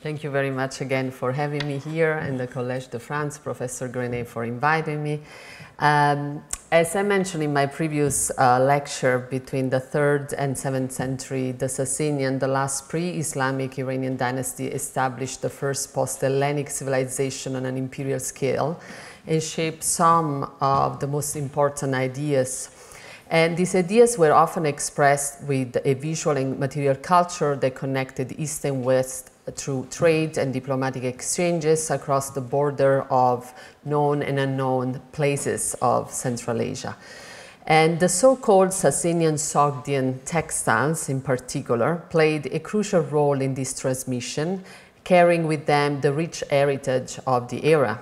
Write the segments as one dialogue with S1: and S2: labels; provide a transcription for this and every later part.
S1: Thank you very much again for having me here, and the Collège de France, Professor Grenet, for inviting me. As I mentioned in my previous lecture, between the 3rd and 7th century, the Sasanian, the last pre-Islamic Iranian dynasty, established the first post-Hellenic civilization on an imperial scale and shaped some of the most important ideas. And these ideas were often expressed with a visual and material culture that connected East and West through trade and diplomatic exchanges across the border of known and unknown places of Central Asia. And the so-called Sasanian-Sogdian textiles, in particular, played a crucial role in this transmission, carrying with them the rich heritage of the era.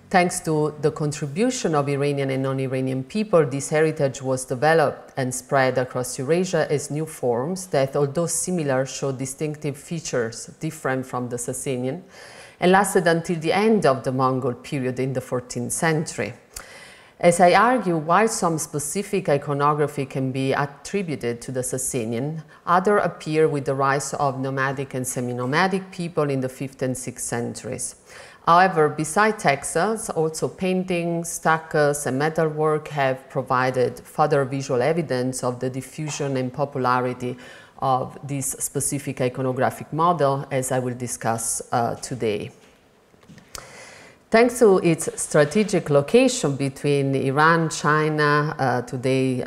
S1: Thanks to the contribution of Iranian and non-Iranian people, this heritage was developed and spread across Eurasia as new forms that, although similar, show distinctive features different from the Sasanian, and lasted until the end of the Mongol period in the 14th century. As I argue, while some specific iconography can be attributed to the Sasanian, others appear with the rise of nomadic and semi-nomadic people in the 5th and 6th centuries. However, besides textiles, also paintings, stuccos, and metalwork have provided further visual evidence of the diffusion and popularity of this specific iconographic model, as I will discuss today. Thanks to its strategic location between Iran, China, today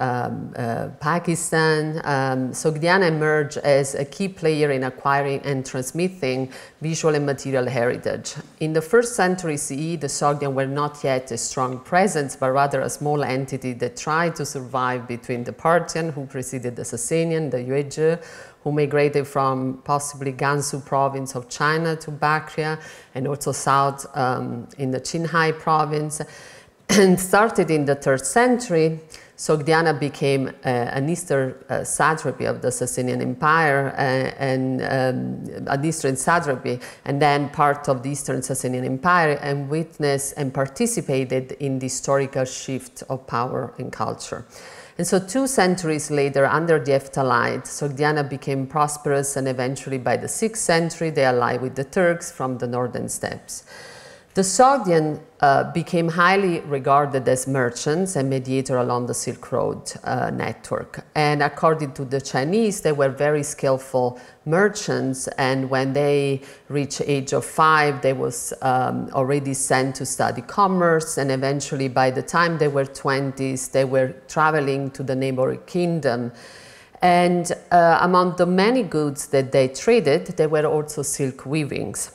S1: Pakistan, Sogdian emerged as a key player in acquiring and transmitting visual and material heritage. In the 1st century CE, the Sogdian were not yet a strong presence, but rather a small entity that tried to survive between the Parthian, who preceded the Sasanian, the Eurasian, who migrated from possibly Gansu province of China to Bactria, and also south in the Qinghai province. And started in the 3rd century, Sogdiana became an eastern satrapy of the Sasanian Empire, and an eastern satrapy, and then part of the eastern Sasanian Empire, and witnessed and participated in the historical shift of power and culture. And so 2 centuries later, under the Hephtalite, Sogdiana became prosperous, and eventually by the 6th century, they allied with the Turks from the northern steppes. The Sogdian became highly regarded as merchants and mediator along the Silk Road network. And according to the Chinese, they were very skillful merchants, and when they reached age of 5, they was already sent to study commerce, and eventually by the time they were 20s, they were traveling to the neighboring kingdom. And among the many goods that they traded, there were also silk weavings.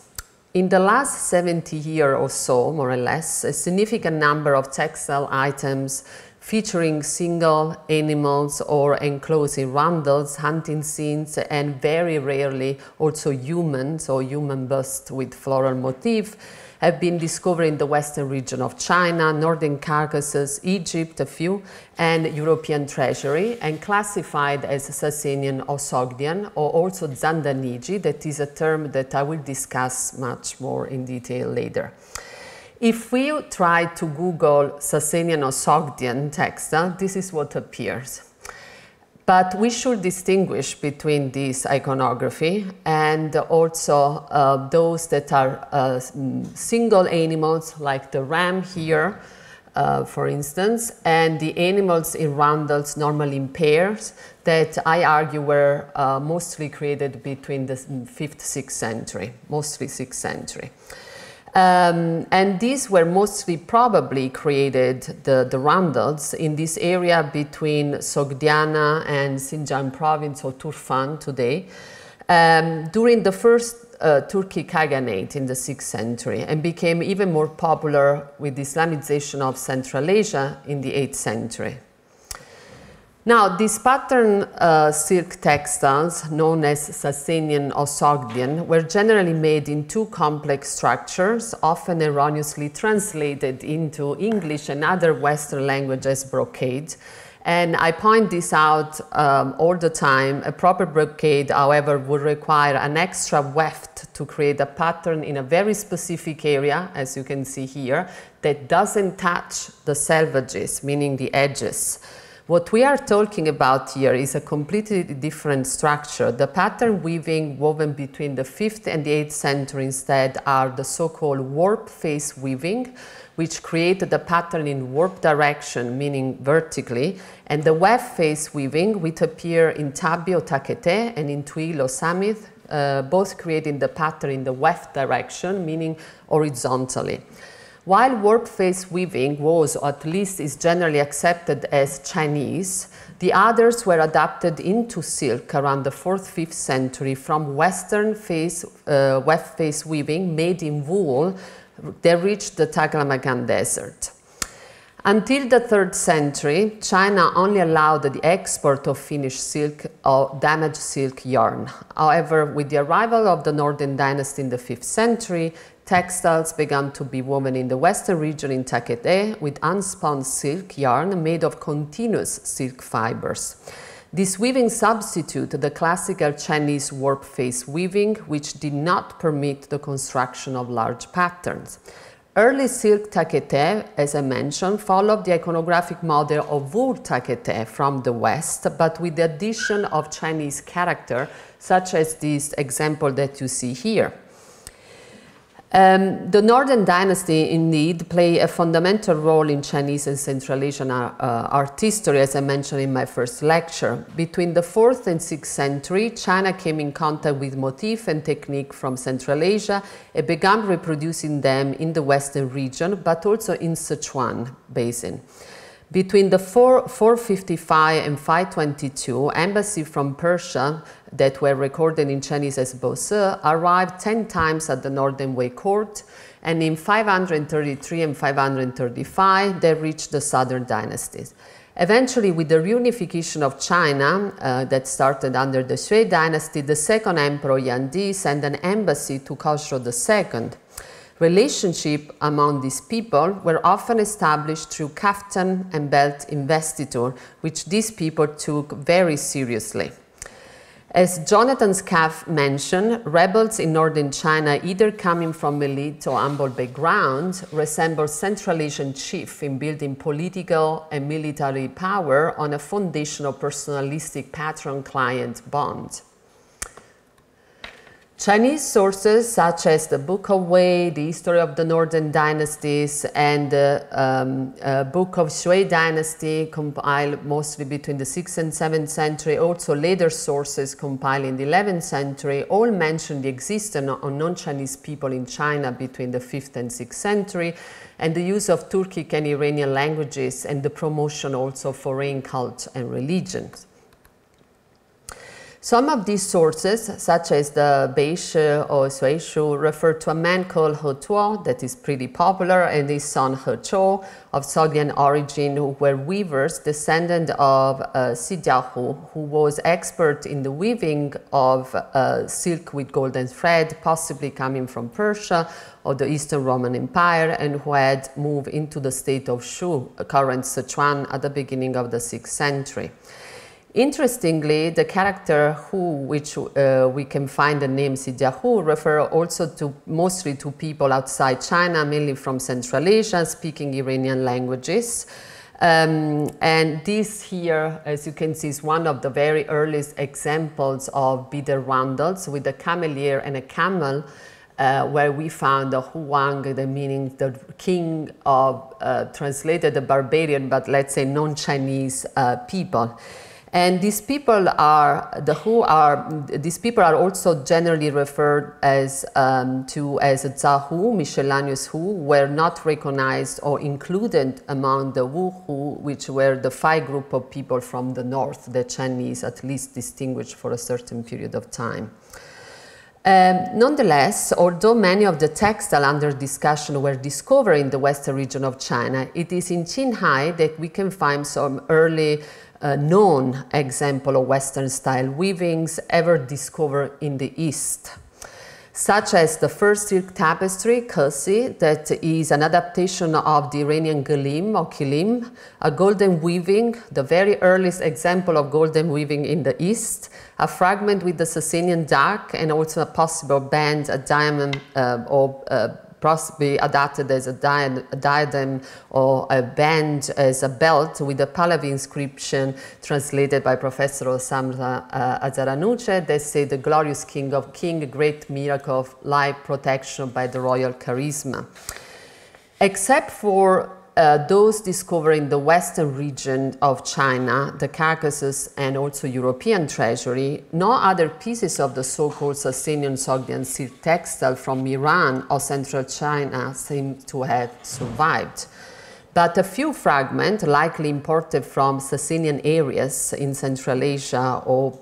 S1: In the last 70 years or so, more or less, a significant number of textile items featuring single animals or enclosing roundels, hunting scenes, and very rarely also humans or human busts with floral motif have been discovered in the western region of China, northern Caucasus, Egypt, a few, and European treasury, and classified as Sasanian or Sogdian, or also zandanījī, that is a term that I will discuss much more in detail later. If we try to Google Sasanian or Sogdian textile, this is what appears. But we should distinguish between this iconography and also those that are single animals, like the ram here, for instance, and the animals in roundels, normally in pairs, that I argue were mostly created between the 5th, 6th century, mostly 6th century. And these were mostly probably created, the roundels, in this area between Sogdiana and Xinjiang province, or Turfan today, during the first Turkic Khaganate in the 6th century, and became even more popular with the Islamization of Central Asia in the 8th century. Now, these pattern silk textiles, known as Sasanian or Sogdian, were generally made in 2 complex structures, often erroneously translated into English and other Western languages as brocade. And I point this out all the time. A proper brocade, however, would require an extra weft to create a pattern in a very specific area, as you can see here, that doesn't touch the selvages, meaning the edges. What we are talking about here is a completely different structure. The pattern weaving woven between the 5th and the 8th century instead are the so-called warp face weaving, which created the pattern in warp direction, meaning vertically, and the weft face weaving, which appear in Tabi or Takete and in Tuile or Samith, both creating the pattern in the weft direction, meaning horizontally. While warp face weaving was, or at least is generally accepted as Chinese, the others were adapted into silk around the 4th, 5th century from Western weft face weaving made in wool that reached the Taklamakan Desert. Until the 3rd century, China only allowed the export of finished silk or damaged silk yarn. However, with the arrival of the Northern Dynasty in the 5th century, textiles began to be woven in the western region in Takete with unspun silk yarn made of continuous silk fibers. This weaving substituted the classical Chinese warp face weaving, which did not permit the construction of large patterns. Early silk takete, as I mentioned, followed the iconographic model of wool takete from the West, but with the addition of Chinese character, such as this example that you see here. The Northern Dynasty indeed played a fundamental role in Chinese and Central Asian art history, as I mentioned in my first lecture. Between the 4th and 6th century, China came in contact with motif and technique from Central Asia and began reproducing them in the Western region, but also in Sichuan Basin. Between the 455 and 522, embassies from Persia that were recorded in Chinese as Bose arrived 10 times at the Northern Wei court, and in 533 and 535 they reached the Southern dynasties. Eventually, with the reunification of China that started under the Sui dynasty, the second emperor Yandi sent an embassy to Khosrow II. Relationships among these people were often established through kaftan and belt investiture, which these people took very seriously. As Jonathan Scaff mentioned, rebels in northern China, either coming from elite or humble backgrounds, resembled Central Asian chiefs in building political and military power on a foundation of personalistic patron-client bond. Chinese sources such as the Book of Wei, the History of the Northern Dynasties, and the Book of Sui Dynasty, compiled mostly between the 6th and 7th century, also later sources compiled in the 11th century, all mention the existence of non-Chinese people in China between the 5th and 6th century, and the use of Turkic and Iranian languages, and the promotion also of foreign cults and religions. Some of these sources, such as the Beishe or Suishu, refer to a man called He Tuo that is pretty popular, and his son He Chou of Sogdian origin, who were weavers, descendant of Si Jiahu, who was expert in the weaving of silk with golden thread, possibly coming from Persia or the Eastern Roman Empire, and who had moved into the state of Shu, current Sichuan, at the beginning of the 6th century. Interestingly, the character Hu, which we can find the name Sijiahu, refer also to mostly to people outside China, mainly from Central Asia, speaking Iranian languages. And this here, as you can see, is one of the very earliest examples of beaded roundels with a camelier and a camel, where we found the Huang, the meaning the king of, translated the barbarian, but let's say non-Chinese people. And these people are these people are also generally referred as Zahu, miscellaneous Hu, were not recognized or included among the Wu Hu, which were the 5 group of people from the north, the Chinese at least distinguished for a certain period of time. Nonetheless, although many of the textiles under discussion were discovered in the western region of China, it is in Qinghai that we can find some early known example of Western style weavings ever discovered in the East, such as the first silk tapestry, Kasi, that is an adaptation of the Iranian Gelim or Kilim, a golden weaving, the very earliest example of golden weaving in the East, a fragment with the Sasanian duck, and also a possible band, a diamond or possibly adapted as a diadem or a band as a belt, with a Pahlavi inscription translated by Professor Osamra Azaranuce that say the glorious king of king, great miracle of life protection by the royal charisma. Except for those discovered in the western region of China, the Caucasus, and also European treasury, no other pieces of the so-called Sasanian-Sogdian silk textile from Iran or central China seem to have survived. But a few fragments, likely imported from Sasanian areas in Central Asia or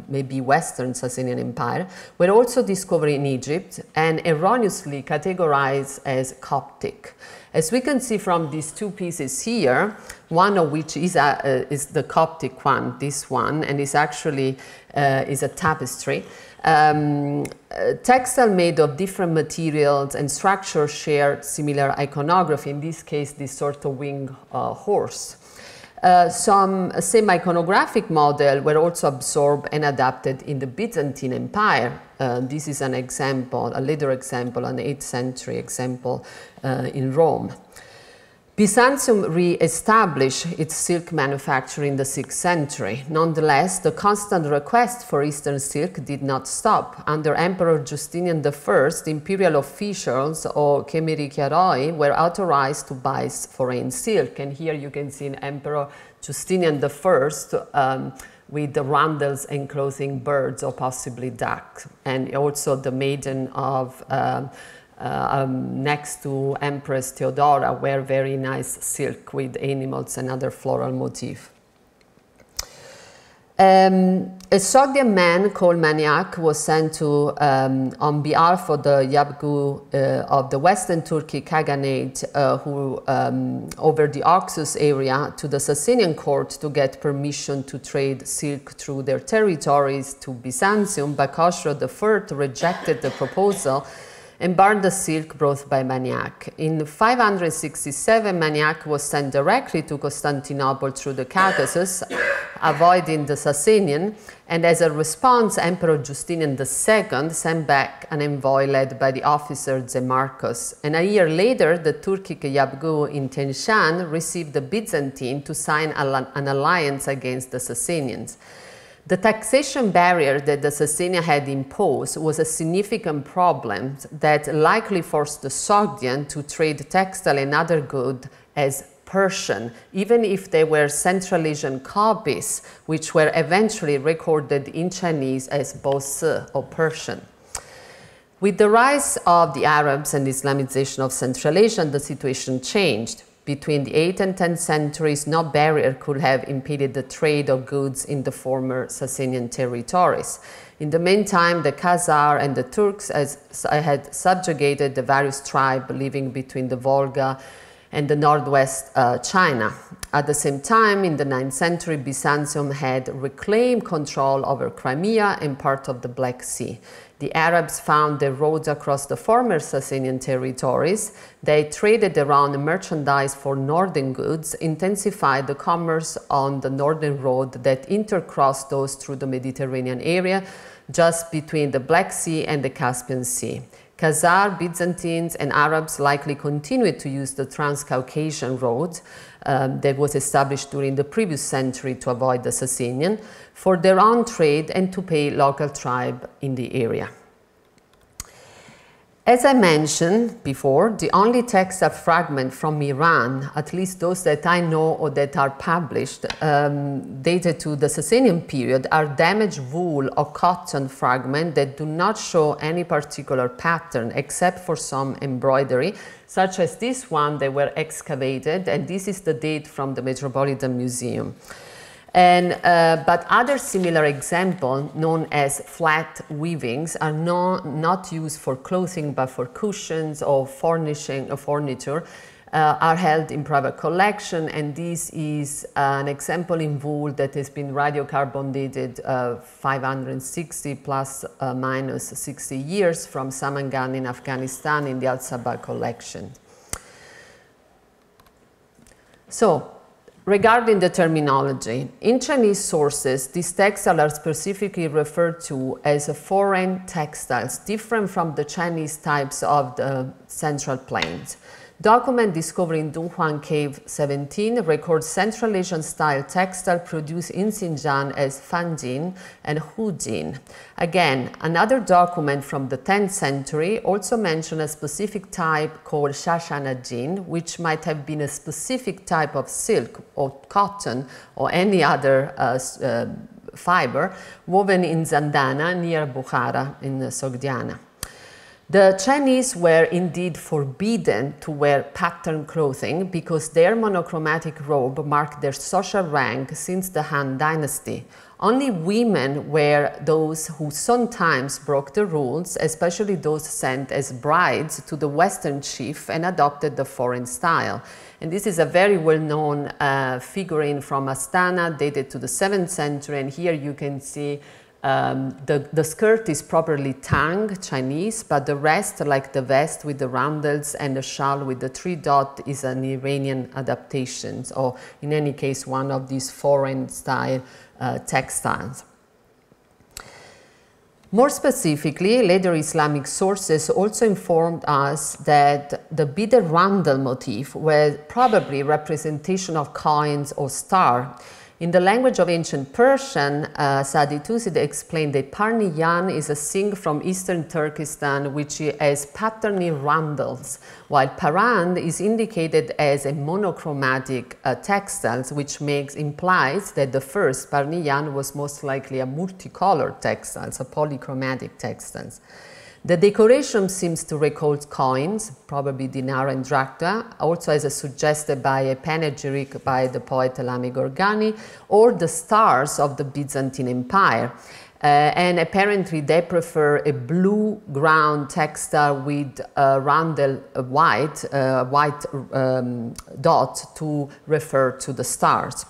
S1: maybe Western Sasanian Empire, were also discovered in Egypt and erroneously categorized as Coptic. As we can see from these two pieces here, one of which is the Coptic one, this one, and is actually is a tapestry. Textile made of different materials and structures share similar iconography, in this case this sort of winged horse. Some same iconographic model were also absorbed and adapted in the Byzantine Empire. This is an example, a later example, an 8th century example in Rome. Byzantium re-established its silk manufacture in the 6th century. Nonetheless, the constant request for Eastern silk did not stop. Under Emperor Justinian I, imperial officials or Mariachiara were authorized to buy foreign silk. And here you can see Emperor Justinian I with the roundels enclosing birds or possibly ducks, and also the maiden of next to Empress Theodora wear very nice silk with animals and other floral motif. A Sogdian man called Maniak was sent to, on behalf of the Yabgu of the Western Turkic Khaganate, who over the Oxus area, to the Sasanian court to get permission to trade silk through their territories to Byzantium, but Khosrow III rejected the proposal and burned the silk brought by Maniak. In 567, Maniak was sent directly to Constantinople through the Caucasus, avoiding the Sasanian, and as a response, Emperor Justinian II sent back an envoy led by the officer Zemarkos. And a year later, the Turkic Yabgu in Tian received the Byzantine to sign an alliance against the Sasanians. The taxation barrier that the Sasanian had imposed was a significant problem that likely forced the Sogdian to trade textile and other goods as Persian, even if they were Central Asian copies, which were eventually recorded in Chinese as Bose or Persian. With the rise of the Arabs and the Islamization of Central Asia, the situation changed. Between the 8th and 10th centuries, no barrier could have impeded the trade of goods in the former Sasanian territories. In the meantime, the Khazar and the Turks had subjugated the various tribes living between the Volga and the northwest China. At the same time, in the 9th century, Byzantium had reclaimed control over Crimea and part of the Black Sea. The Arabs found their roads across the former Sasanian territories. They traded around merchandise for northern goods, intensified the commerce on the northern road that intercrossed those through the Mediterranean area, just between the Black Sea and the Caspian Sea. Khazar, Byzantines, and Arabs likely continued to use the Transcaucasian road that was established during the previous century to avoid the Sasanian for their own trade and to pay local tribe in the area. As I mentioned before, the only textile fragment from Iran, at least those that I know or that are published, dated to the Sasanian period, are damaged wool or cotton fragments that do not show any particular pattern except for some embroidery, such as this one that were excavated, and this is the date from the Metropolitan Museum. And, but other similar examples, known as flat weavings, are not used for clothing but for cushions or furnishing or furniture, are held in private collection, and this is an example in wool that has been radiocarbon dated 560 plus minus 60 years from Samangan in Afghanistan in the Al-Sabah collection. So, Regarding the terminology, in Chinese sources, these textiles are specifically referred to as foreign textiles, different from the Chinese types of the Central Plains. Document discovered in Dunhuang Cave 17 records Central Asian style textile produced in Xinjiang as fanjin and hujin. Again, another document from the 10th century also mentioned a specific type called shashanajin, which might have been a specific type of silk or cotton or any other fiber woven in Zandana near Bukhara in Sogdiana. The Chinese were indeed forbidden to wear patterned clothing because their monochromatic robe marked their social rank since the Han Dynasty. Only women were those who sometimes broke the rules, especially those sent as brides to the Western chief and adopted the foreign style. And this is a very well-known figurine from Astana dated to the 7th century, and here you can see the skirt is properly tang, Chinese, but the rest, like the vest with the roundels and the shawl with the 3 dot, is an Iranian adaptation, or in any case, one of these foreign style textiles. More specifically, later Islamic sources also informed us that the beaded roundel motif was probably representation of coins or star. In the language of ancient Persian, Sadi Tusid explained that Parniyan is a sing from eastern Turkestan which has patterny roundels, while Parand is indicated as a monochromatic textiles, which implies that the first Parniyan was most likely a multicolored textiles, a polychromatic textiles. The decoration seems to recall coins, probably dinar and drachma, also as suggested by a panegyric by the poet Elami Gorgani, or the stars of the Byzantine Empire. And apparently they prefer a blue ground textile with a roundel white dot to refer to the stars.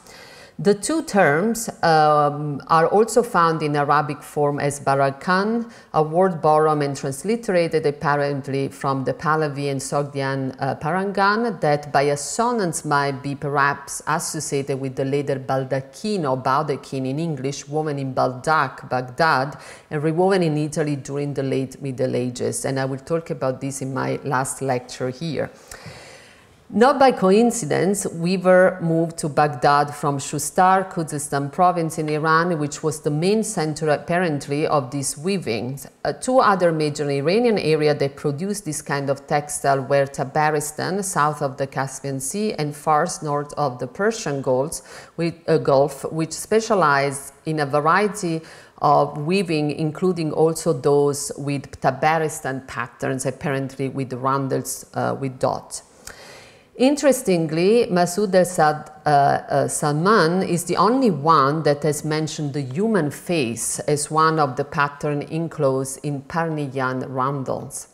S1: The two terms are also found in Arabic form as barakan, a word borrowed and transliterated apparently from the Pahlavi and Sogdian parangan, that by assonance might be perhaps associated with the later baldaquin or baldachin in English, woven in Baldak, Baghdad, and rewoven in Italy during the late Middle Ages. And I will talk about this in my last lecture here. Not by coincidence, weaver moved to Baghdad from Shustar, Khuzestan province in Iran, which was the main center apparently of these weavings. Two other major Iranian areas that produced this kind of textile were Tabaristan, south of the Caspian Sea, and Fars, north of the Persian Gulf, which specialized in a variety of weaving, including also those with Tabaristan patterns, apparently with roundels with dots. Interestingly, Masoud Salman is the only one that has mentioned the human face as one of the patterns enclosed in Parniyan roundels.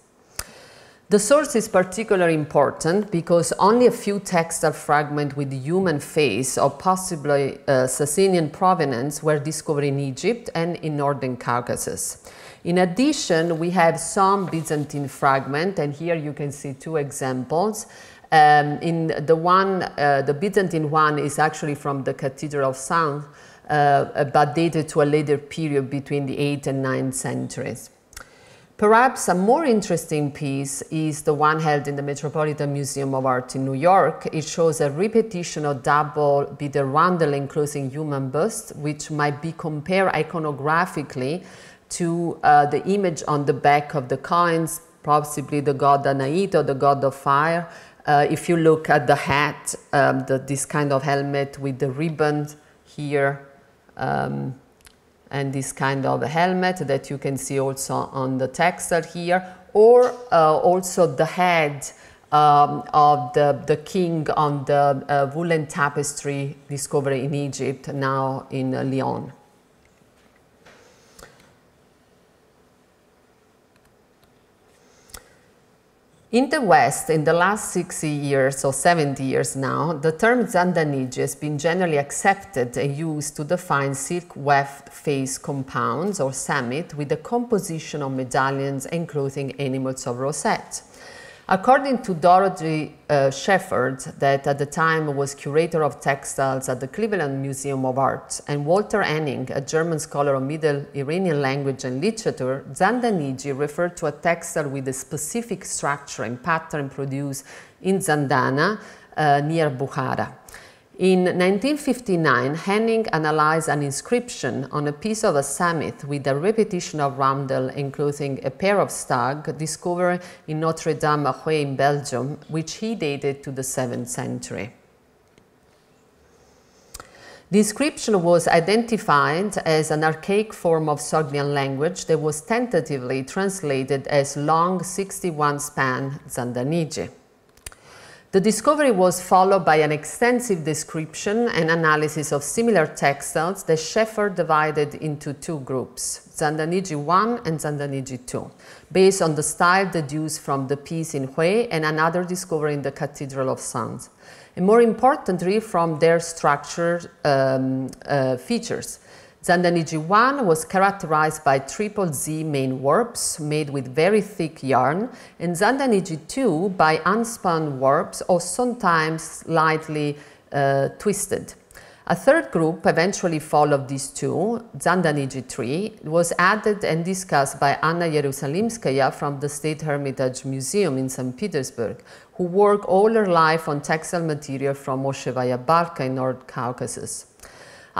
S1: The source is particularly important because only a few textile fragments with the human face or possibly Sasanian provenance were discovered in Egypt and in northern Caucasus. In addition, we have some Byzantine fragments, and here you can see two examples. In the Byzantine one is actually from the Cathedral of Saint, but dated to a later period between the 8th and 9th centuries. Perhaps a more interesting piece is the one held in the Metropolitan Museum of Art in New York. It shows a repetition of double beaded roundel enclosing human busts, which might be compared iconographically to the image on the back of the coins, possibly the god Danaid or the god of fire. If you look at the hat, this kind of helmet with the ribbon here, and this kind of helmet that you can see also on the textile here, or also the head of the king on the woolen tapestry discovered in Egypt, now in Lyon. In the West, in the last 60 years or 70 years now, the term zandanījī has been generally accepted and used to define silk weft face compounds or samit with the composition of medallions enclosing animals of rosette. According to Dorothy Shefford, that at the time was curator of textiles at the Cleveland Museum of Art, and Walter Henning, a German scholar of Middle Iranian language and literature, zandanījī referred to a textile with a specific structure and pattern produced in Zandana near Bukhara. In 1959, Henning analyzed an inscription on a piece of a samit with a repetition of roundel enclosing a pair of stags discovered in Notre Dame in Belgium, which he dated to the 7th century. The inscription was identified as an archaic form of Sogdian language that was tentatively translated as long 61-span zandanījī. The discovery was followed by an extensive description and analysis of similar textiles that Shefford divided into two groups, zandanījī 1 and zandanījī 2, based on the style deduced from the piece in Hui and another discovery in the Cathedral of Sens, and more importantly from their structure features. Zandanījī 1 was characterized by triple Z main warps made with very thick yarn, and zandanījī 2 by unspun warps or sometimes slightly twisted. A third group eventually followed these two, zandanījī 3, was added and discussed by Anna Jerusalimskaya from the State Hermitage Museum in St. Petersburg, who worked all her life on textile material from Moshevaya Balka in North Caucasus.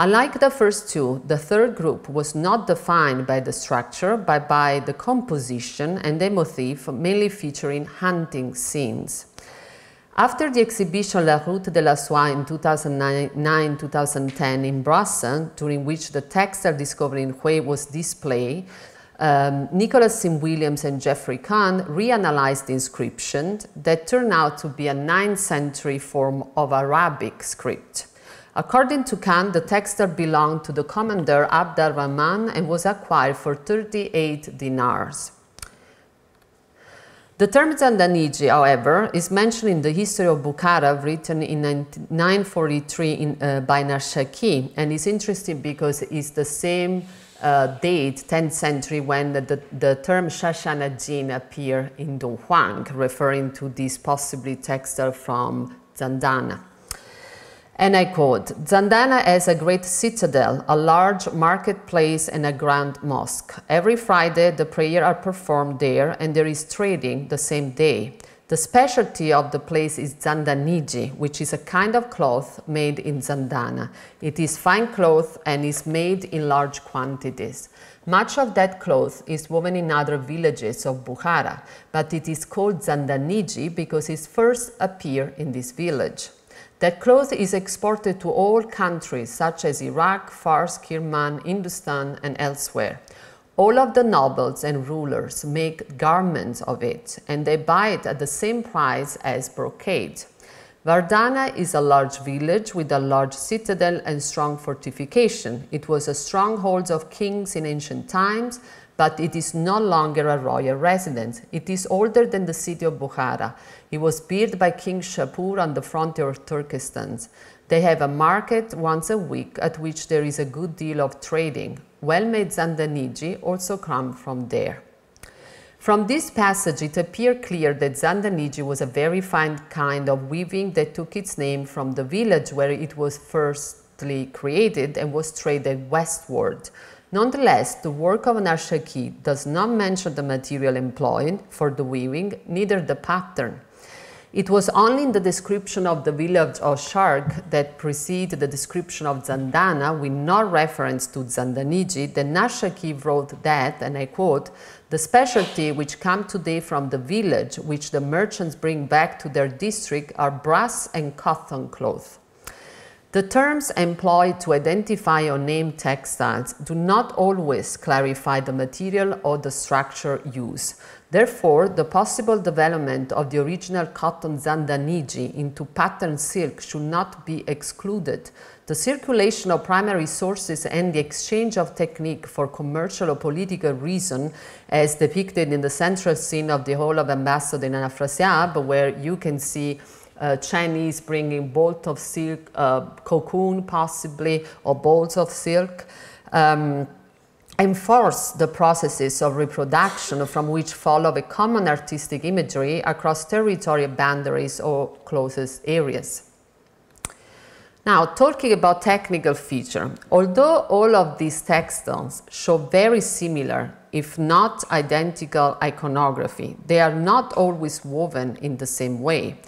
S1: Unlike the first two, the third group was not defined by the structure, but by the composition and the motif, mainly featuring hunting scenes. After the exhibition La Route de la Soie in 2009-2010 in Brussels, during which the textile discovery in Hui was displayed, Nicholas Sim Williams and Jeffrey Kahn reanalyzed the inscription that turned out to be a 9th century form of Arabic script. According to Khan, the textile belonged to the commander Abd al-Rahman and was acquired for 38 dinars. The term zandanījī, however, is mentioned in the History of Bukhara, written in 943 by Narshaki, and is interesting because it's the same date, 10th century, when the term Sasanian appeared in Dunhuang, referring to this possibly textile from Zandana. And I quote, "Zandana has a great citadel, a large marketplace and a grand mosque. Every Friday the prayers are performed there and there is trading the same day. The specialty of the place is zandanījī, which is a kind of cloth made in Zandana. It is fine cloth and is made in large quantities. Much of that cloth is woven in other villages of Bukhara, but it is called zandanījī because it first appeared in this village. That cloth is exported to all countries such as Iraq, Fars, Kirman, Hindustan, and elsewhere. All of the nobles and rulers make garments of it, and they buy it at the same price as brocade. Vardana is a large village with a large citadel and strong fortification. It was a stronghold of kings in ancient times, but it is no longer a royal residence. It is older than the city of Bukhara. It was built by King Shapur on the frontier of Turkestan. They have a market once a week at which there is a good deal of trading. Well-made zandanījī also come from there." From this passage, it appears clear that zandanījī was a very fine kind of weaving that took its name from the village where it was firstly created and was traded westward. Nonetheless, the work of Narshaki does not mention the material employed for the weaving, neither the pattern. It was only in the description of the village of Shark that preceded the description of Zandana with no reference to zandanījī that Narshaki wrote that, and I quote, "The specialty which come today from the village, which the merchants bring back to their district, are brass and cotton cloth." The terms employed to identify or name textiles do not always clarify the material or the structure used. Therefore, the possible development of the original cotton zandanījī into patterned silk should not be excluded. The circulation of primary sources and the exchange of technique for commercial or political reason, as depicted in the central scene of the Hall of Ambassador in Afrasiab, where you can see Chinese bringing bolt of silk, cocoon possibly, or bolts of silk, enforce the processes of reproduction from which follow a common artistic imagery across territorial boundaries or closest areas. Now, talking about technical feature, although all of these textiles show very similar, if not identical iconography, they are not always woven in the same way.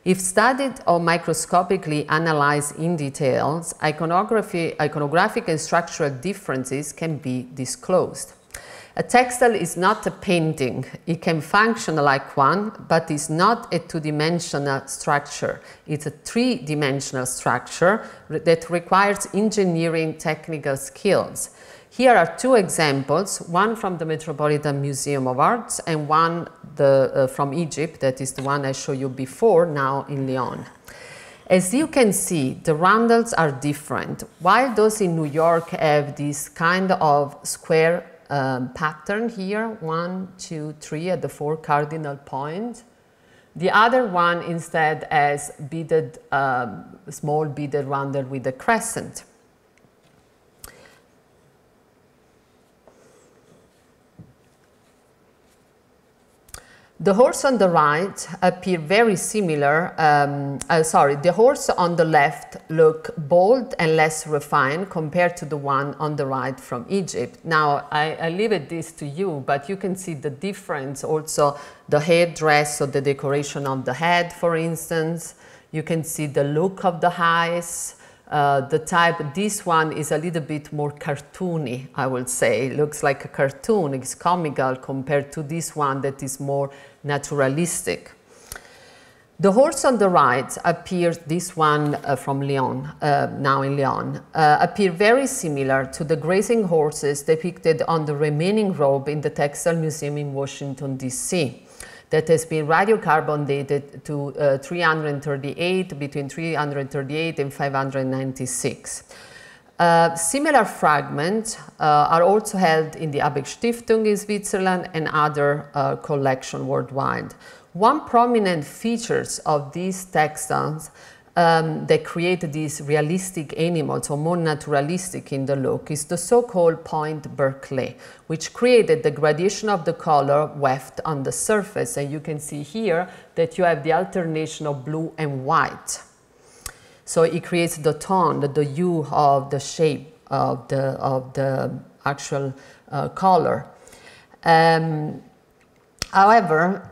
S1: If studied or microscopically analyzed in details, iconographic and structural differences can be disclosed. A textile is not a painting. It can function like one, but is not a two-dimensional structure. It's a three-dimensional structure that requires engineering technical skills. Here are two examples, one from the Metropolitan Museum of Arts and one from Egypt, that is the one I showed you before, now in Lyon. As you can see, the roundels are different. While those in New York have this kind of square pattern here, 1, 2, 3 at the 4 cardinal points. The other one instead has beaded, small beaded roundel with a crescent. The horse on the right appear very similar, the horse on the left look bold and less refined compared to the one on the right from Egypt. Now, I leave this to you, but you can see the difference also, the headdress, so the decoration of the head, for instance. You can see the look of the eyes. The type, this one is a little bit more cartoony, I would say. It looks like a cartoon, it's comical compared to this one that is more naturalistic. The horse on the right appears, this one from Lyon, now in Lyon, appear very similar to the grazing horses depicted on the remaining robe in the Textile Museum in Washington, D.C. that has been radiocarbon dated to 338, between 338 and 596. Similar fragments are also held in the Abeck Stiftung in Switzerland and other collections worldwide. One prominent features of these textiles that create these realistic animals, or more naturalistic in the look, is the so-called point Berkeley, which created the gradation of the color weft on the surface. And you can see here that you have the alternation of blue and white. So it creates the tone, the hue of the shape of the actual color. However,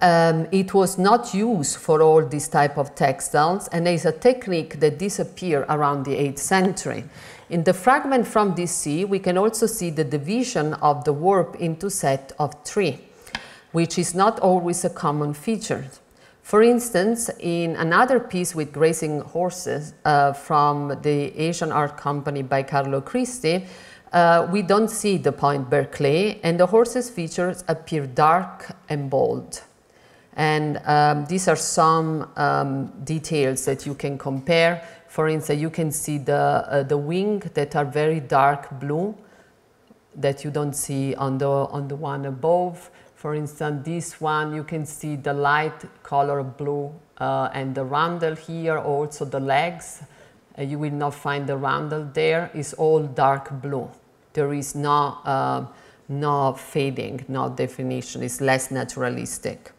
S1: it was not used for all these type of textiles, and there is a technique that disappeared around the 8th century. In the fragment from DC, we can also see the division of the warp into set of 3, which is not always a common feature. For instance, in another piece with grazing horses from the Asian art company by Carlo Christi, we don't see the point Berkeley, and the horse's features appear dark and bold. And these are some details that you can compare. For instance, you can see the wing that are very dark blue that you don't see on the one above. For instance, this one, you can see the light color blue and the roundel here, also the legs. You will not find the roundel there. It's all dark blue. There is no fading, no definition. It's less naturalistic.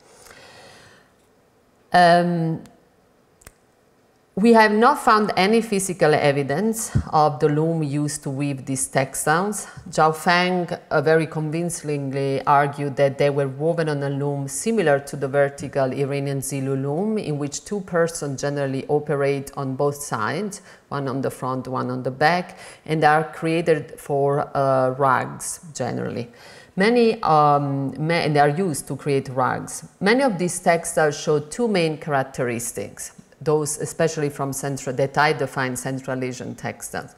S1: We have not found any physical evidence of the loom used to weave these textiles. Zhao Feng very convincingly argued that they were woven on a loom similar to the vertical Iranian Zulu loom, in which 2 persons generally operate on both sides, one on the front, one on the back, and are created for rugs generally. And they are used to create rugs. Many of these textiles show 2 main characteristics, those especially from that I define Central Asian textiles.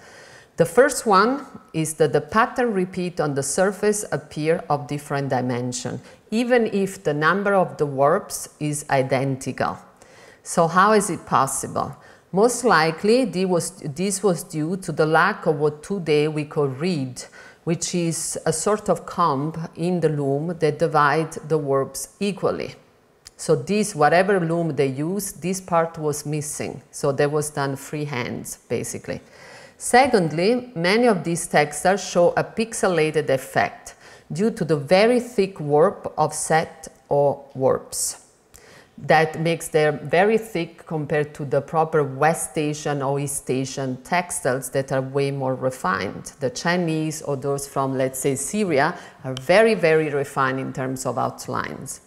S1: The first one is that the pattern repeat on the surface appear of different dimension, even if the number of the warps is identical. So how is it possible? Most likely this was due to the lack of what today we call reed, which is a sort of comb in the loom that divide the warps equally. So this, whatever loom they used, this part was missing. So that was done freehand, basically. Secondly, many of these textiles show a pixelated effect due to the very thick warp of set or warps. That makes them very thick compared to the proper West Asian or East Asian textiles that are way more refined. The Chinese or those from, let's say, Syria are very, very refined in terms of outlines.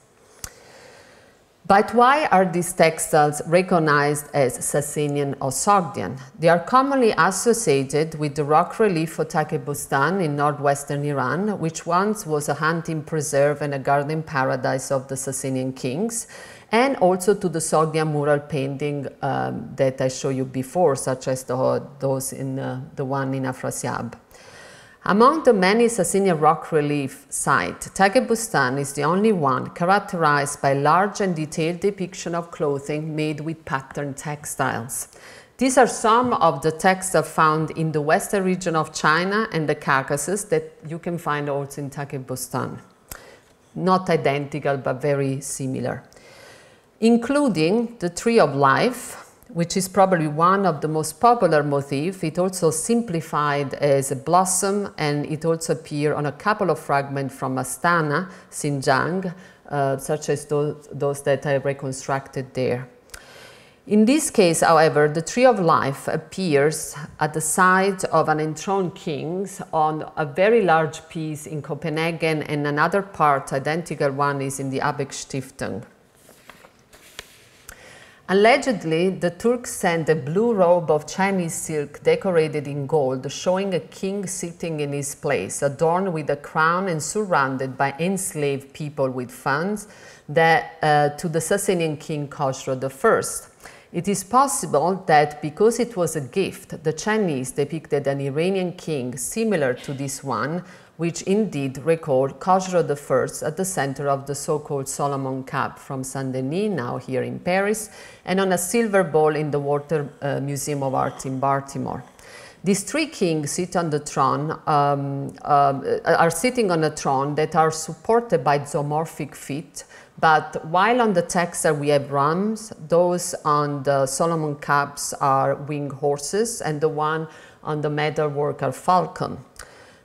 S1: But why are these textiles recognized as Sasanian or Sogdian? They are commonly associated with the rock relief of Takebustan in northwestern Iran, which once was a hunting preserve and a garden paradise of the Sasanian kings, and also to the Sogdian mural painting that I showed you before, such as those in the one in Afrasiab. Among the many Sasanian rock relief sites, Takebustan is the only one characterized by large and detailed depiction of clothing made with patterned textiles. These are some of the textiles found in the western region of China and the Caucasus that you can find also in Takebustan. Not identical, but very similar, including the Tree of Life, which is probably one of the most popular motifs. It also simplified as a blossom, and it also appears on a couple of fragments from Astana, Xinjiang, such as those that I reconstructed there. In this case, however, the Tree of Life appears at the side of an enthroned king on a very large piece in Copenhagen, and another part, identical one, is in the Abbeck-Stiftung. Allegedly, the Turks sent a blue robe of Chinese silk decorated in gold, showing a king sitting in his place, adorned with a crown and surrounded by enslaved people with funds to the Sasanian king Khosrow I. It is possible that because it was a gift, the Chinese depicted an Iranian king similar to this one, which indeed recalled Khosrow I at the center of the so-called Solomon Cup from Saint-Denis, now here in Paris, and on a silver bowl in the Walter Museum of Art in Baltimore. These three kings sit on the throne, are sitting on a throne that are supported by zoomorphic feet, but while on the textile we have rams, those on the Solomon Cups are winged horses, and the one on the metalwork are falcon.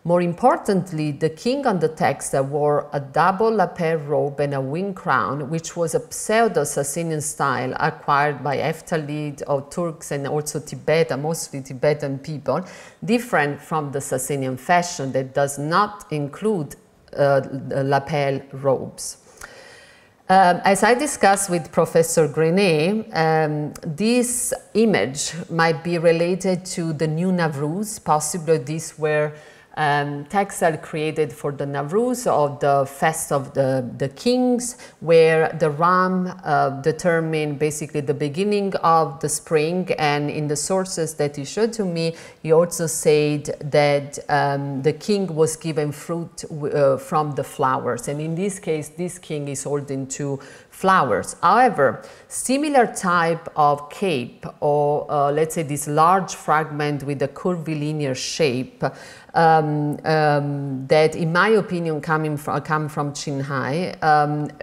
S1: More importantly, the king on the textile wore a double lapel robe and a wing crown, which was a pseudo-Sasanian style acquired by Eftalid of Turks and also Tibetan, mostly Tibetan people, different from the Sasanian fashion that does not include lapel robes. As I discussed with Professor Grenet, this image might be related to the new Navruz. Possibly these were textile created for the Navruz, of the Fest of the Kings, where the ram determined basically the beginning of the spring, and in the sources that he showed to me, he also said that the king was given fruit from the flowers, and in this case, this king is holding two flowers. However, similar type of cape, or let's say this large fragment with a curvilinear shape, that in my opinion come from Qinghai,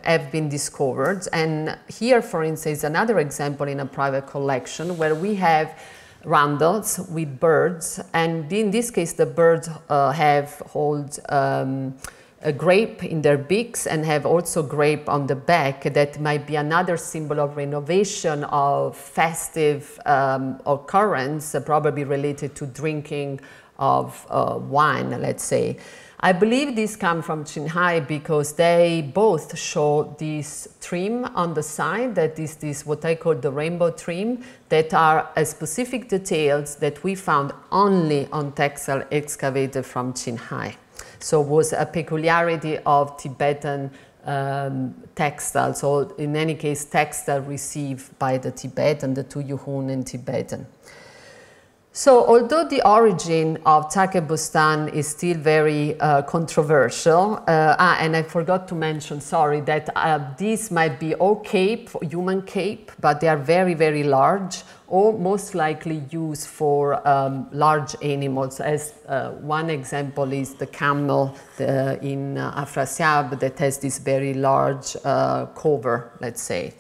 S1: have been discovered. And here, for instance, is another example in a private collection where we have roundels with birds, and in this case the birds hold a grape in their beaks and have also grape on the back. That might be another symbol of renovation, of festive occurrence, probably related to drinking of wine, let's say. I believe these come from Qinghai because they both show this trim on the side, that is this what I call the rainbow trim, that are specific details that we found only on textile excavated from Qinghai. So it was a peculiarity of Tibetan textiles, so in any case textile received by the Tibetan, the Tuyuhun and Tibetan. So although the origin of Takebustan is still very controversial, and I forgot to mention, sorry, that these might be all cape, human cape, but they are very, very large, or most likely used for large animals. As one example is the camel in Afrasiab that has this very large cover, let's say.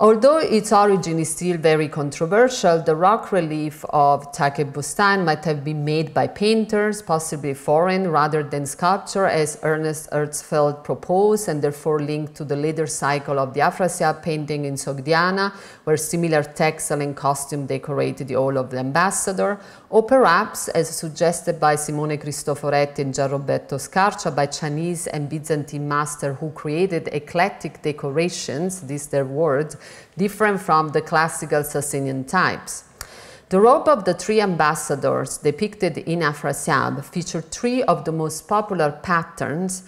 S1: Although its origin is still very controversial, the rock relief of Takebustan might have been made by painters, possibly foreign, rather than sculpture, as Ernest Erzfeld proposed, and therefore linked to the later cycle of the Afrasiab painting in Sogdiana, where similar textile and costume decorated the hall of the ambassador, or perhaps, as suggested by Simone Cristoforetti and Gianroberto Scarcia, by Chinese and Byzantine masters who created eclectic decorations, these their words, different from the classical Sasanian types. The robe of the three ambassadors depicted in Afrasiab featured three of the most popular patterns,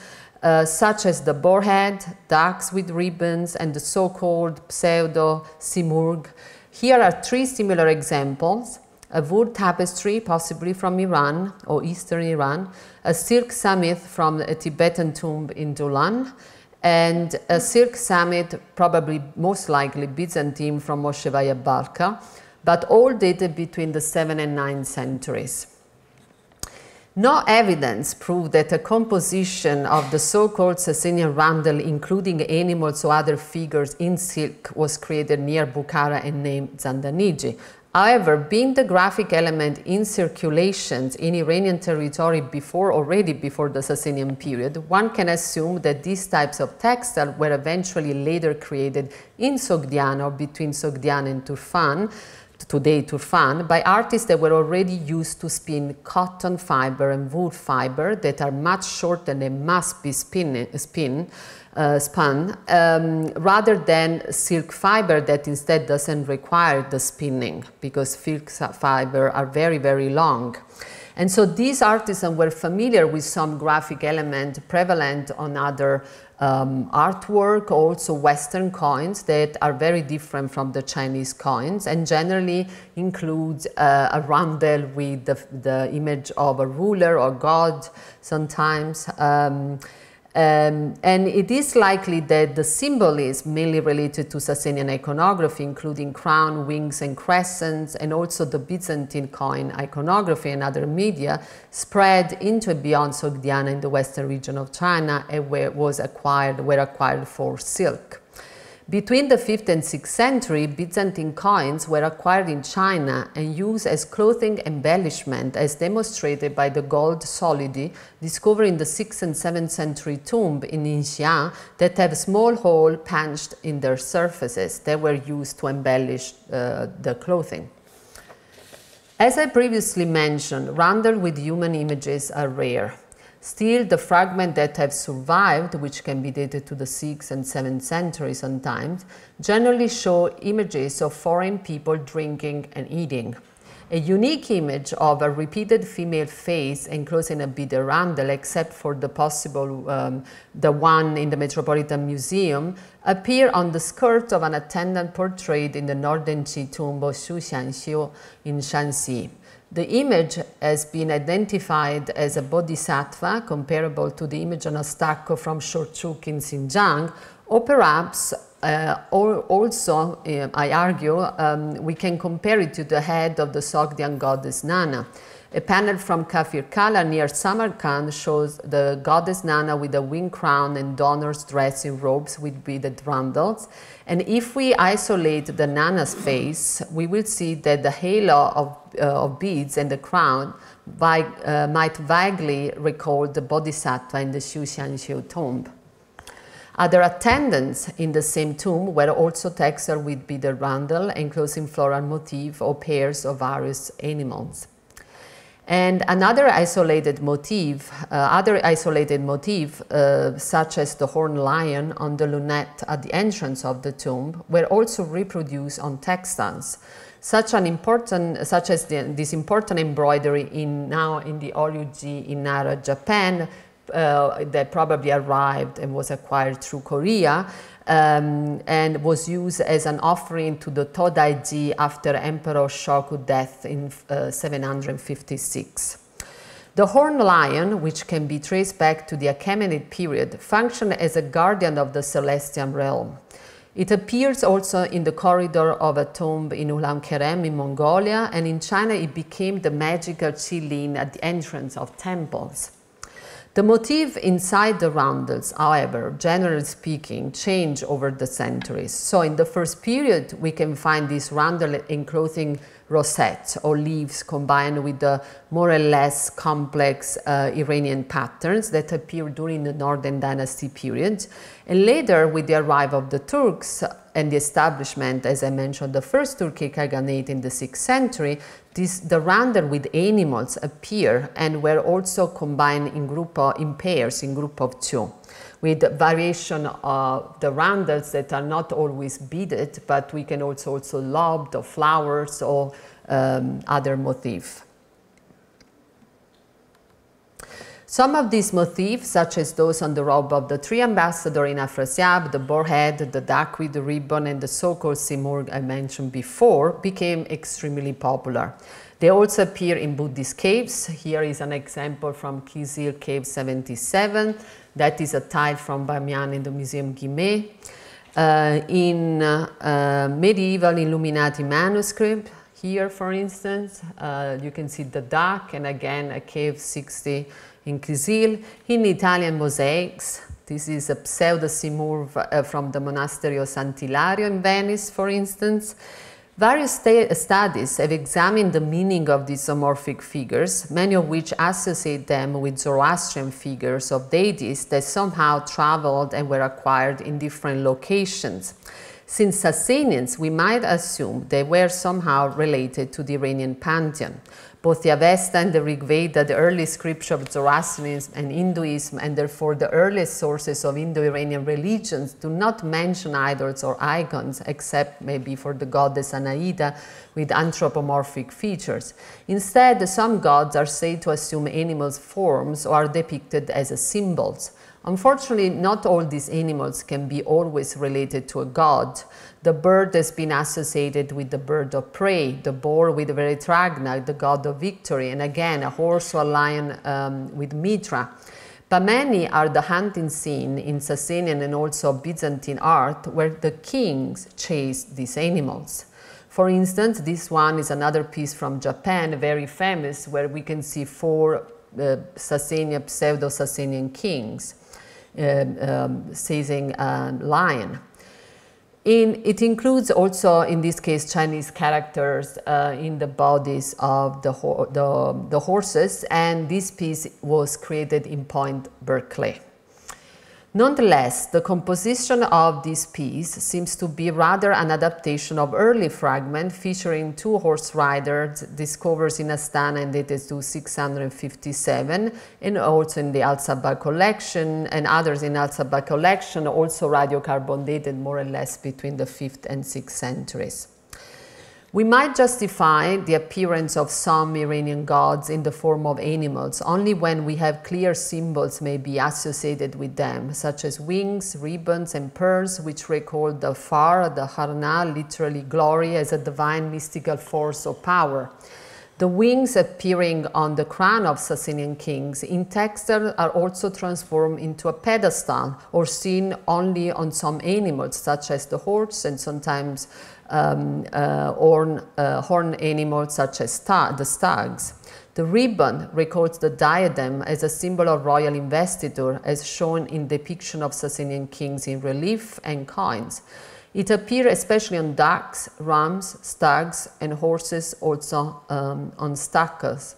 S1: such as the boar head, ducks with ribbons, and the so-called pseudo-simurg. Here are three similar examples: a wood tapestry, possibly from Iran or Eastern Iran, a silk samit from a Tibetan tomb in Dulan, and a silk samit, probably most likely Byzantine, from Moshevaya Balka, but all dated between the 7th and 9th centuries. No evidence proved that a composition of the so-called Sasanian roundel, including animals or other figures in silk, was created near Bukhara and named zandanījī. However, being the graphic element in circulations in Iranian territory already before the Sasanian period, one can assume that these types of textile were eventually later created in Sogdiana or between Sogdiana and Turfan, today Turfan, by artists that were already used to spin cotton fiber and wool fiber that are much shorter and must be spun, rather than silk fiber that instead doesn't require the spinning, because silk fiber are very, very long. And so these artisans were familiar with some graphic element prevalent on other artwork, also Western coins that are very different from the Chinese coins, and generally includes a roundel with the image of a ruler or god sometimes. And it is likely that the symbol is mainly related to Sasanian iconography, including crown, wings, and crescents, and also the Byzantine coin iconography and other media spread into and beyond Sogdiana in the western region of China, and were acquired for silk. Between the 5th and 6th century, Byzantine coins were acquired in China and used as clothing embellishment, as demonstrated by the gold solidi discovered in the 6th and 7th century tomb in Ningxia that have small holes punched in their surfaces that were used to embellish the clothing. As I previously mentioned, roundel with human images are rare. Still, the fragments that have survived, which can be dated to the 6th and 7th century sometimes, generally show images of foreign people drinking and eating. A unique image of a repeated female face enclosing a beaded roundel, except for the possible, the one in the Metropolitan Museum, appear on the skirt of an attendant portrayed in the Northern Qi tomb of Xu Xianxiu in Shanxi. The image has been identified as a bodhisattva, comparable to the image on a stucco from Shorchuk in Xinjiang, or perhaps also, I argue, we can compare it to the head of the Sogdian goddess Nana. A panel from Kafir Kala near Samarkand shows the goddess Nana with a wing crown and donors dressed in robes with beaded roundels. And if we isolate the Nana's face, we will see that the halo of beads and the crown might vaguely recall the bodhisattva in the Xu Xianxiu tomb. Other attendants in the same tomb were also textile with beaded roundel, enclosing floral motif or pairs of various animals. And another isolated motif, such as the horned lion on the lunette at the entrance of the tomb, were also reproduced on textiles. Such as this important embroidery now in the Ryuji in Nara, Japan, that probably arrived and was acquired through Korea, and was used as an offering to the Todaiji after Emperor Shoku's death in 756. The horned lion, which can be traced back to the Achaemenid period, functioned as a guardian of the celestial realm. It appears also in the corridor of a tomb in Ulan-Kerem in Mongolia, and in China it became the magical qilin at the entrance of temples. The motif inside the roundels, however, generally speaking, change over the centuries. So in the first period, we can find these roundel enclosing rosettes or leaves combined with the more or less complex Iranian patterns that appear during the Northern Dynasty period. And later, with the arrival of the Turks and the establishment, as I mentioned, the first Turkic Khaganate in the 6th century, the roundel with animals appear and were also combined in pairs, in group of two, with variation of the roundels that are not always beaded, but we can also lobed or flowers or other motifs. Some of these motifs, such as those on the robe of the three ambassadors in Afrasiab, the boar head, the duck with the ribbon, and the so-called simurg I mentioned before, became extremely popular. They also appear in Buddhist caves. Here is an example from Kizil Cave 77. That is a tile from Bamiyan in the Museum Guimet. In medieval Illuminati manuscript, here for instance, you can see the duck, and again a cave 60 in Kizil. In Italian mosaics, this is a pseudo-simurg from the Monastery of Sant'Ilario in Venice, for instance. Various studies have examined the meaning of these zoomorphic figures, many of which associate them with Zoroastrian figures of deities that somehow traveled and were acquired in different locations. Since Sasanians, we might assume they were somehow related to the Iranian pantheon. Both the Avesta and the Rig Veda, the early scripture of Zoroastrianism and Hinduism, and therefore the earliest sources of Indo-Iranian religions, do not mention idols or icons, except maybe for the goddess Anaida with anthropomorphic features. Instead, some gods are said to assume animals' forms or are depicted as symbols. Unfortunately, not all these animals can be always related to a god. The bird has been associated with the bird of prey, the boar with Veritragna, the god of victory, and again a horse or a lion with Mitra. But many are the hunting scene in Sasanian and also Byzantine art where the kings chased these animals. For instance, this one is another piece from Japan, very famous, where we can see four pseudo-Sasanian kings seizing a lion. It includes also, in this case, Chinese characters in the bodies of the horses, and this piece was created in Point Berkeley. Nonetheless, the composition of this piece seems to be rather an adaptation of early fragment featuring two horse riders discovered in Astana and dated to 657, and also in the Al-Sabah collection, and others in Al-Sabah collection, also radiocarbon dated more or less between the 5th and 6th centuries. We might justify the appearance of some Iranian gods in the form of animals only when we have clear symbols may be associated with them, such as wings, ribbons, and pearls, which recall the far, the harna, literally glory, as a divine mystical force or power. The wings appearing on the crown of Sasanian kings in textiles are also transformed into a pedestal or seen only on some animals, such as the horse, and sometimes horned animals such as the stags. The ribbon records the diadem as a symbol of royal investiture, as shown in depiction of Sasanian kings in relief and coins. It appears especially on ducks, rams, stags, and horses, also on stackers.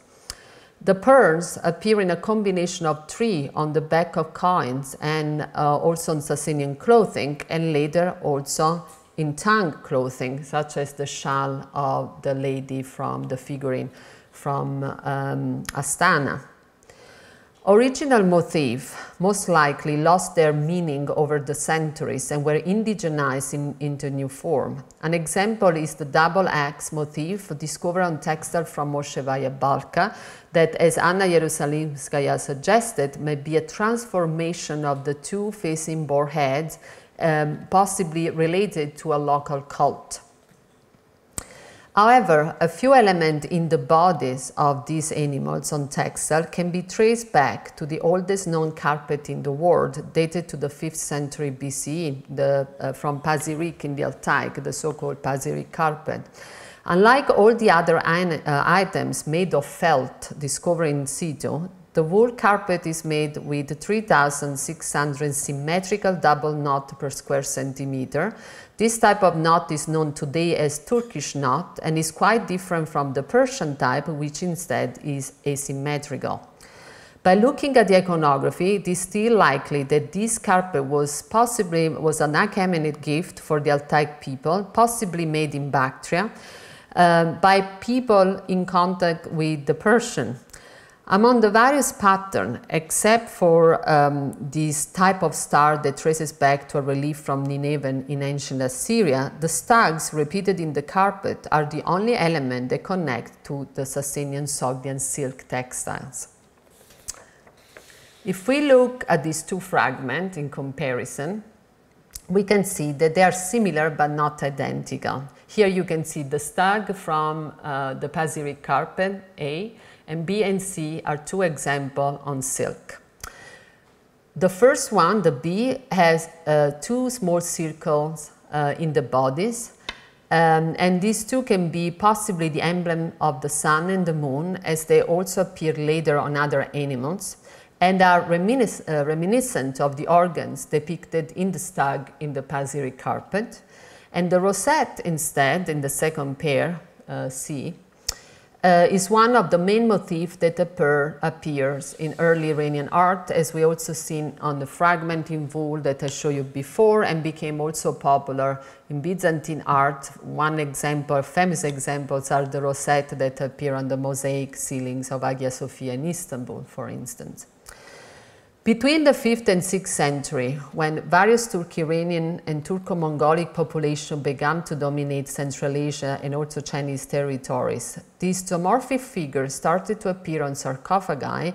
S1: The pearls appear in a combination of three on the back of coins and also on Sasanian clothing, and later also in tongue clothing, such as the shawl of the lady from the figurine from Astana. Original motifs most likely lost their meaning over the centuries and were indigenized into new form. An example is the double axe motif discovered on textile from Moshevaya Balka that, as Anna Yerusalimskaya suggested, may be a transformation of the two facing boar heads, possibly related to a local cult. However, a few elements in the bodies of these animals on textile can be traced back to the oldest known carpet in the world, dated to the 5th century BCE, from Pazyryk in the Altai, the so-called Pazyryk carpet. Unlike all the other items made of felt discovered in situ, The wool carpet is made with 3,600 symmetrical double knot per square centimeter. This type of knot is known today as Turkish knot and is quite different from the Persian type, which instead is asymmetrical. By looking at the iconography, it is still likely that this carpet was an Achaemenid gift for the Altaic people, possibly made in Bactria, by people in contact with the Persian. Among the various patterns, except for this type of star that traces back to a relief from Nineveh in ancient Assyria, the stags repeated in the carpet are the only element that connect to the Sasanian-Sogdian silk textiles. If we look at these two fragments in comparison, we can see that they are similar but not identical. Here you can see the stag from the Pazyryk carpet, A, and B and C are two examples on silk. The first one, the B, has two small circles in the bodies, and these two can be possibly the emblem of the sun and the moon, as they also appear later on other animals, and are reminiscent of the organs depicted in the stag in the Pazyryk carpet. And the rosette instead, in the second pair, C, is one of the main motifs that appears in early Iranian art, as we also seen on the fragment in wool that I showed you before, and became also popular in Byzantine art. One example, famous examples, are the rosette that appear on the mosaic ceilings of Hagia Sophia in Istanbul, for instance. Between the 5th and 6th century, when various Turk-Iranian and Turco-Mongolic populations began to dominate Central Asia and also Chinese territories, these zoomorphic figures started to appear on sarcophagi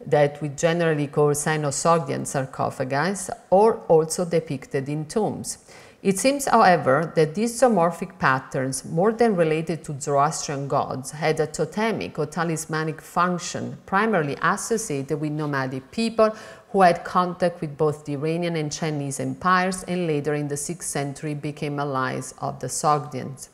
S1: that we generally call Sino-Sogdian sarcophagi, or also depicted in tombs. It seems, however, that these zoomorphic patterns, more than related to Zoroastrian gods, had a totemic or talismanic function, primarily associated with nomadic people who had contact with both the Iranian and Chinese empires, and later in the 6th century became allies of the Sogdians.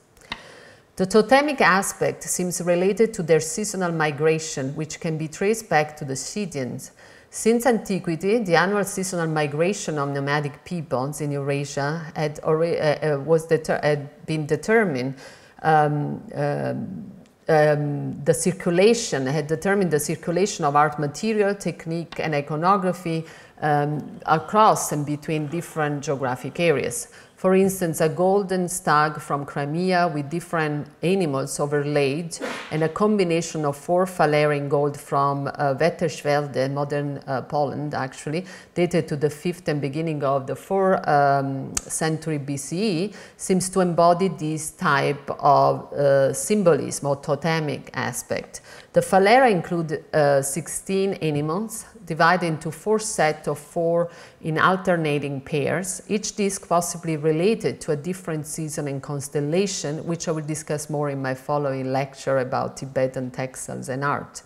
S1: The totemic aspect seems related to their seasonal migration, which can be traced back to the Scythians. Since antiquity, the annual seasonal migration of nomadic peoples in Eurasia had been determined. The circulation had determined the circulation of art material, technique, and iconography across and between different geographic areas. For instance, a golden stag from Crimea with different animals overlaid, and a combination of 4 thalers in gold from Wetterschwelde, modern Poland actually, dated to the 5th and beginning of the 4th century BCE, seems to embody this type of symbolism or totemic aspect. The thalera include 16 animals, divided into 4 sets of 4 in alternating pairs, each disc possibly related to a different season and constellation, which I will discuss more in my following lecture about Tibetan textiles and art.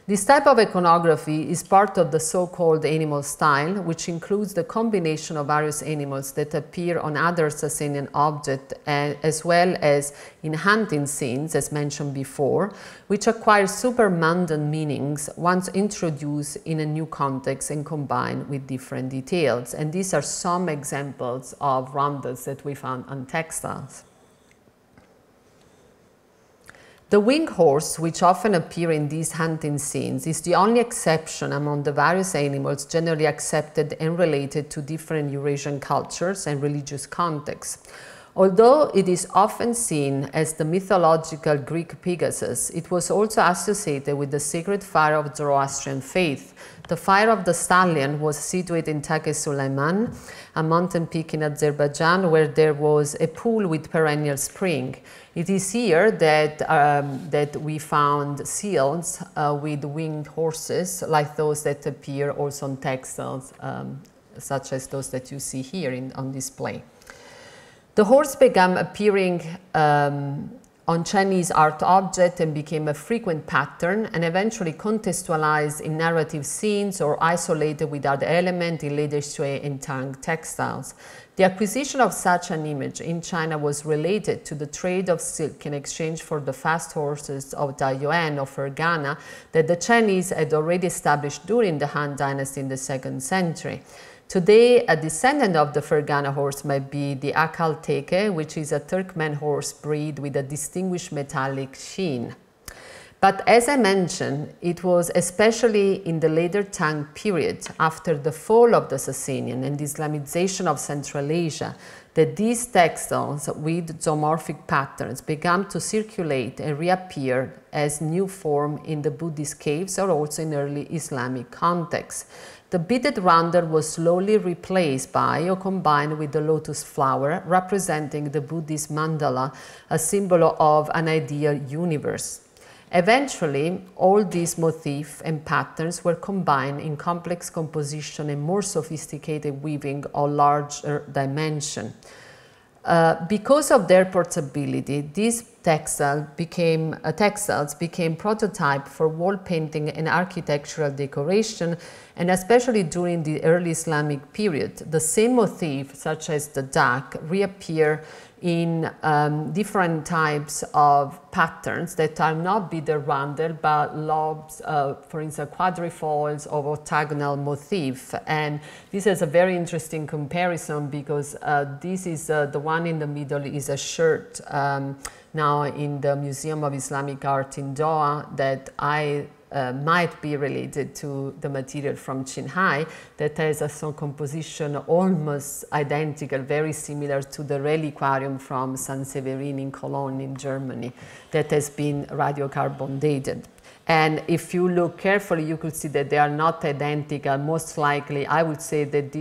S1: This type of iconography is part of the so-called animal style, which includes the combination of various animals that appear on other Sasanian objects, as well as in hunting scenes, as mentioned before, which acquire super-mundane meanings once introduced in a new context and combined with different details. And these are some examples of roundels that we found on textiles. The winged horse, which often appear in these hunting scenes, is the only exception among the various animals generally accepted and related to different Eurasian cultures and religious contexts. Although it is often seen as the mythological Greek Pegasus, it was also associated with the sacred fire of Zoroastrian faith. The fire of the stallion was situated in Taqi Suleiman, a mountain peak in Azerbaijan, where there was a pool with perennial spring. It is here that we found seals with winged horses, like those that appear also on textiles, such as those that you see here on display. The horse began appearing on on Chinese art object and became a frequent pattern and eventually contextualized in narrative scenes or isolated with other elements in later Shui and Tang textiles. The acquisition of such an image in China was related to the trade of silk in exchange for the fast horses of Taiyuan or Fergana that the Chinese had already established during the Han Dynasty in the 2nd century. Today, a descendant of the Fergana horse might be the Akal Teke, which is a Turkmen horse breed with a distinguished metallic sheen. But as I mentioned, it was especially in the later Tang period, after the fall of the Sasanian and the Islamization of Central Asia, that these textiles with zoomorphic patterns began to circulate and reappear as new form in the Buddhist caves or also in early Islamic contexts. The beaded roundel was slowly replaced by or combined with the lotus flower, representing the Buddhist mandala, a symbol of an ideal universe. Eventually, all these motifs and patterns were combined in complex composition and more sophisticated weaving of larger dimension. Because of their portability, these textiles became prototype for wall painting and architectural decoration, and especially during the early Islamic period, the same motif, such as the dak, reappear in different types of patterns that are not beaded roundel, but lobes, for instance, quadrifoils or octagonal motif. And this is a very interesting comparison because this is the one in the middle is a shirt now in the Museum of Islamic Art in Doha that might be related to the material from Qinghai that has a song composition almost identical, very similar to the reliquarium from San Severin in Cologne in Germany that has been radiocarbon dated. And if you look carefully, you could see that they are not identical. Most likely, I would say that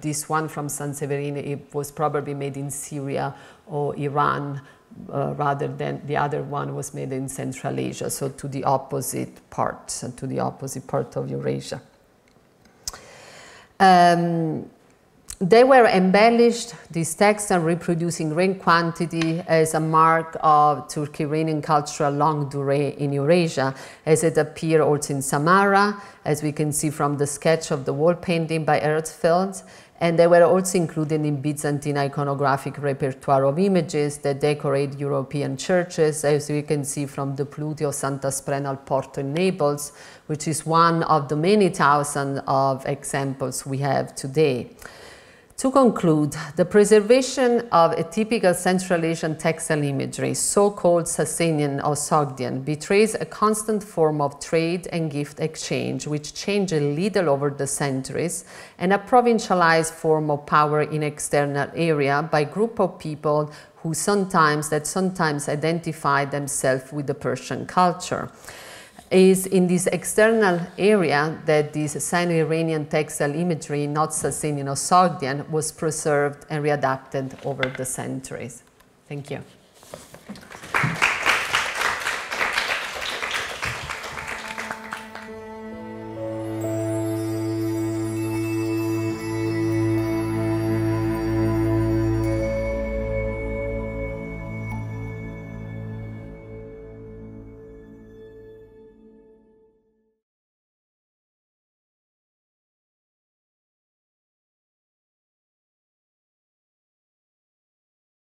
S1: this one from San Severin, it was probably made in Syria or Iran, rather than the other one was made in Central Asia, so to the opposite part of Eurasia. They were embellished, these textiles, reproducing great quantity as a mark of Turkic cultural Longue Durée in Eurasia, as it appeared also in Samara, as we can see from the sketch of the wall painting by Erzfeld. And they were also included in Byzantine iconographic repertoire of images that decorate European churches, as we can see from the Plutio Santa Sprena al Porto in Naples, which is one of the many thousands of examples we have today. To conclude, the preservation of a typical Central Asian textile imagery, so-called Sasanian-Sogdian, betrays a constant form of trade and gift exchange, which changed a little over the centuries, and a provincialized form of power in external area by group of people who sometimes identify themselves with the Persian culture. Is in this external area that this Sino-Iranian textile imagery, not Sasanian or Sogdian, was preserved and readapted over the centuries. Thank you.